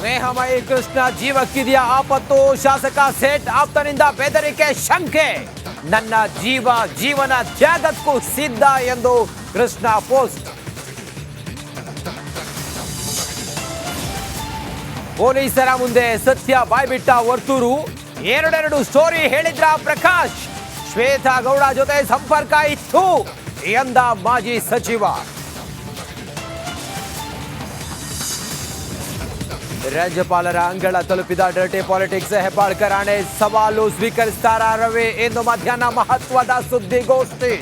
ಸ್ನೇಹಮಯಿ ಕೃಷ್ಣ ಜೀವಕ್ಕಿದೆಯಾ ಆಪತ್ತು? ಶಾಸಕ ಸೇಠ್ ಆಪ್ತನಿಂದ ಬೆದರಿಕೆ ಶಂಕೆ. ನನ್ನ ಜೀವನ ತ್ಯಾಗಕ್ಕೂ ಸಿದ್ಧ ಎಂದು ಕೃಷ್ಣ ಪೋಸ್ಟ್. ಪೊಲೀಸರ ಮುಂದೆ ಸತ್ಯ ಬಾಯ್ಬಿಟ್ಟ ವರ್ತೂರು. ಎರಡೆರಡು ಸ್ಟೋರಿ ಹೇಳಿದ್ರ ಪ್ರಕಾಶ್. ಶ್ವೇತಾ ಗೌಡ ಜೊತೆ ಸಂಪರ್ಕ ಇತ್ತು ಎಂದ ಮಾಜಿ ಸಚಿವ. ರಾಜ್ಯಪಾಲರ ಅಂಗಳ ತಲುಪಿದ ಡರ್ಟಿ ಪಾಲಿಟಿಕ್ಸ್. ಹೆಬ್ಬಾಳ್ಕರ್ ಆಣೆ ಸವಾಲು ಸ್ವೀಕರಿಸ್ತಾರ ರವಿ? ಇಂದು ಮಧ್ಯಾಹ್ನ ಮಹತ್ವದ ಸುದ್ದಿಗೋಷ್ಠಿ.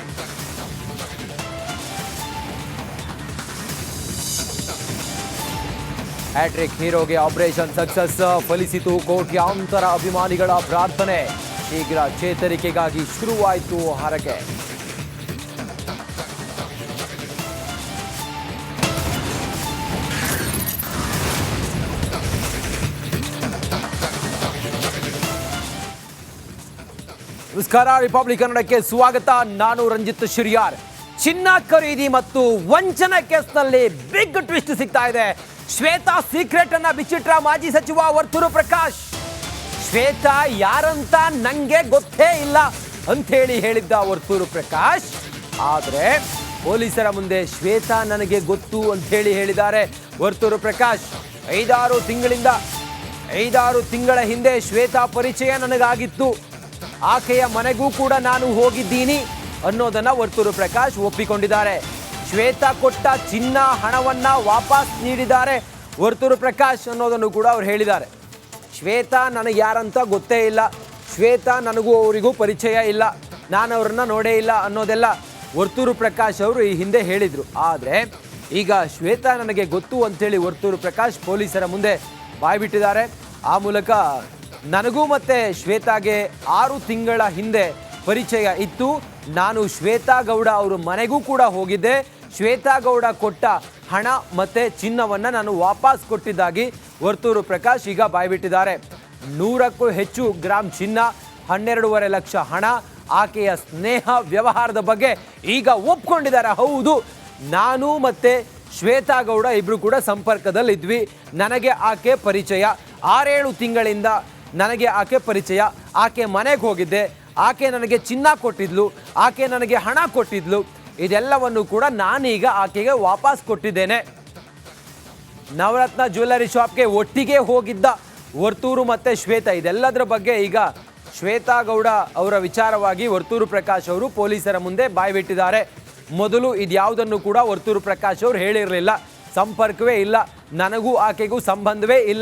ಹ್ಯಾಟ್ರಿಕ್ ಹೀರೋಗೆ ಆಪರೇಷನ್ ಸಕ್ಸಸ್ ಫಲಿಸಿತು. ಕೋಟ್ಯಾಂತರ ಅಭಿಮಾನಿಗಳ ಪ್ರಾರ್ಥನೆ. ಶೀಘ್ರ ಚೇತರಿಕೆಗಾಗಿ ಶುರುವಾಯಿತು ಹರಕೆ. ನಮಸ್ಕಾರ, ರಿಪಬ್ಲಿಕ್ ಕನ್ನಡಕ್ಕೆ ಸ್ವಾಗತ. ನಾನು ರಂಜಿತ್ ಶಿರ್ಯಾರ್. ಚಿನ್ನ ಖರೀದಿ ಮತ್ತು ವಂಚನೆ ಕೇಸ್ನಲ್ಲಿ ಬಿಗ್ ಟ್ವಿಸ್ಟ್ ಸಿಗ್ತಾ ಇದೆ. ಶ್ವೇತಾ ಸೀಕ್ರೆಟ್ ಅನ್ನ ಬಿಚ್ಚಿಟ್ರ ಮಾಜಿ ಸಚಿವ ವರ್ತೂರು ಪ್ರಕಾಶ್. ಶ್ವೇತಾ ಯಾರಂತ ನಂಗೆ ಗೊತ್ತೇ ಇಲ್ಲ ಅಂಥೇಳಿ ಹೇಳಿದ್ದ ವರ್ತೂರು ಪ್ರಕಾಶ್. ಆದರೆ ಪೊಲೀಸರ ಮುಂದೆ ಶ್ವೇತಾ ನನಗೆ ಗೊತ್ತು ಅಂಥೇಳಿ ಹೇಳಿದ್ದಾರೆ ವರ್ತೂರು ಪ್ರಕಾಶ್. 5-6 ತಿಂಗಳ ಹಿಂದೆ ಶ್ವೇತಾ ಪರಿಚಯ ನನಗಾಗಿತ್ತು. ಆಕೆಯ ಮನೆಗೂ ಕೂಡ ನಾನು ಹೋಗಿದ್ದೀನಿ ಅನ್ನೋದನ್ನ ವರ್ತೂರು ಪ್ರಕಾಶ್ ಒಪ್ಪಿಕೊಂಡಿದ್ದಾರೆ. ಶ್ವೇತಾ ಕೊಟ್ಟ ಚಿನ್ನ ಹಣವನ್ನ ವಾಪಸ್ ನೀಡಿದ್ದಾರೆ ವರ್ತೂರು ಪ್ರಕಾಶ್ ಅನ್ನೋದನ್ನು ಕೂಡ ಅವ್ರು ಹೇಳಿದ್ದಾರೆ. ಶ್ವೇತಾ ನನಗೆ ಯಾರಂತ ಗೊತ್ತೇ ಇಲ್ಲ, ಶ್ವೇತಾ ನನಗೂ ಅವರಿಗೂ ಪರಿಚಯ ಇಲ್ಲ, ನಾನು ಅವ್ರನ್ನ ನೋಡೇ ಇಲ್ಲ ಅನ್ನೋದೆಲ್ಲ ವರ್ತೂರು ಪ್ರಕಾಶ್ ಅವರು ಈ ಹಿಂದೆ ಹೇಳಿದರು. ಆದರೆ ಈಗ ಶ್ವೇತಾ ನನಗೆ ಗೊತ್ತು ಅಂಥೇಳಿ ವರ್ತೂರು ಪ್ರಕಾಶ್ ಪೊಲೀಸರ ಮುಂದೆ ಬಾಯ್ಬಿಟ್ಟಿದ್ದಾರೆ. ಆ ಮೂಲಕ ನನಗೂ ಮತ್ತೆ ಶ್ವೇತಾಗೆ 6 ತಿಂಗಳ ಹಿಂದೆ ಪರಿಚಯ ಇತ್ತು. ನಾನು ಶ್ವೇತಾ ಗೌಡ ಅವ್ರ ಮನೆಗೂ ಕೂಡ ಹೋಗಿದ್ದೆ. ಶ್ವೇತಾ ಗೌಡ ಕೊಟ್ಟ ಹಣ ಮತ್ತು ಚಿನ್ನವನ್ನು ನಾನು ವಾಪಸ್ ಕೊಟ್ಟಿದ್ದಾಗಿ ವರ್ತೂರು ಪ್ರಕಾಶ್ ಈಗ ಬಾಯ್ಬಿಟ್ಟಿದ್ದಾರೆ. 100ಕ್ಕೂ ಹೆಚ್ಚು ಗ್ರಾಮ್ ಚಿನ್ನ, 12.5 ಲಕ್ಷ ಹಣ, ಆಕೆಯ ಸ್ನೇಹ ವ್ಯವಹಾರದ ಬಗ್ಗೆ ಈಗ ಒಪ್ಕೊಂಡಿದ್ದಾರೆ. ಹೌದು, ನಾನು ಮತ್ತು ಶ್ವೇತಾ ಗೌಡ ಇಬ್ಬರು ಕೂಡ ಸಂಪರ್ಕದಲ್ಲಿದ್ವಿ. ನನಗೆ ಆಕೆ ಪರಿಚಯ. 6-7 ತಿಂಗಳಿಂದ ನನಗೆ ಆಕೆ ಪರಿಚಯ. ಆಕೆ ಮನೆಗೆ ಹೋಗಿದ್ದೆ, ಆಕೆ ನನಗೆ ಚಿನ್ನ ಕೊಟ್ಟಿದ್ಲು, ಆಕೆ ನನಗೆ ಹಣ ಕೊಟ್ಟಿದ್ಲು. ಇದೆಲ್ಲವನ್ನು ಕೂಡ ನಾನೀಗ ಆಕೆಗೆ ವಾಪಸ್ ಕೊಟ್ಟಿದ್ದೇನೆ. ನವರತ್ನ ಜ್ಯುವೆಲ್ಲರಿ ಶಾಪ್ಗೆ ಒಟ್ಟಿಗೆ ಹೋಗಿದ್ದ ವರ್ತೂರು ಮತ್ತು ಶ್ವೇತಾ. ಇದೆಲ್ಲದರ ಬಗ್ಗೆ ಈಗ ಶ್ವೇತಾ ಗೌಡ ಅವರ ವಿಚಾರವಾಗಿ ವರ್ತೂರು ಪ್ರಕಾಶ್ ಅವರು ಪೊಲೀಸರ ಮುಂದೆ ಬಾಯ್ಬಿಟ್ಟಿದ್ದಾರೆ. ಮೊದಲು ಇದ್ಯಾವುದನ್ನು ಕೂಡ ವರ್ತೂರು ಪ್ರಕಾಶ್ ಅವರು ಹೇಳಿರಲಿಲ್ಲ. ಸಂಪರ್ಕವೇ ಇಲ್ಲ, ನನಗೂ ಆಕೆಗೂ ಸಂಬಂಧವೇ ಇಲ್ಲ